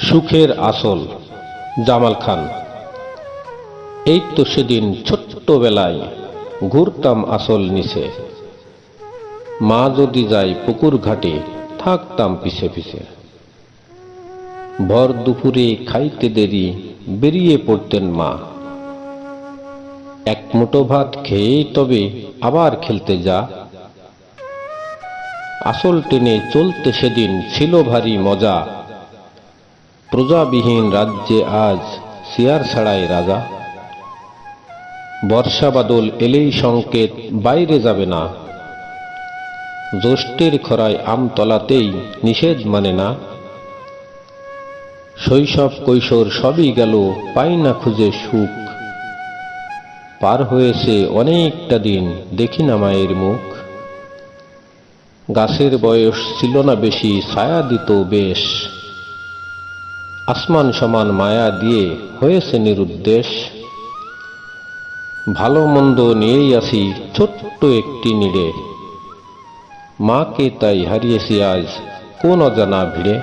সুখের আসল জামাল খান। এই তো সেদিন ছোট্টবেলায় ঘুরতাম আসল নিচে, মা যদি যায় পুকুর ঘাটে থাকতাম পিছে পিছে। ভর দুপুরে খাইতে দেরি বেরিয়ে পড়তেন মা, এক মুঠো ভাত খেয়েই তবে আবার খেলতে যা। আসল টেনে চলতে সেদিন ছিল ভারী মজা, প্রজাবিহীন রাজ্যে আজ শিয়ার ছাড়াই রাজা। বর্ষা বাদল এলেই সংকেত বাইরে যাবে না, জ্যৈষ্ঠের খরায় আমতলাতেই নিষেধ মানে না। শৈশব কৈশোর সবই গেল পাই না খুঁজে সুখ, পার হয়েছে অনেকটা দিন দেখি না মায়ের মুখ। গাছের বয়স ছিল না বেশি, ছায়া দিত বেশ, আসমান সমান মায়া দিয়ে হয়েছে নিরুদ্দেশ। ভালো মন্দ নিয়েই আসি ছোট্ট একটি নিড়ে, মাকে তাই হারিয়েছি আজ কোন অজানা ভিড়ে।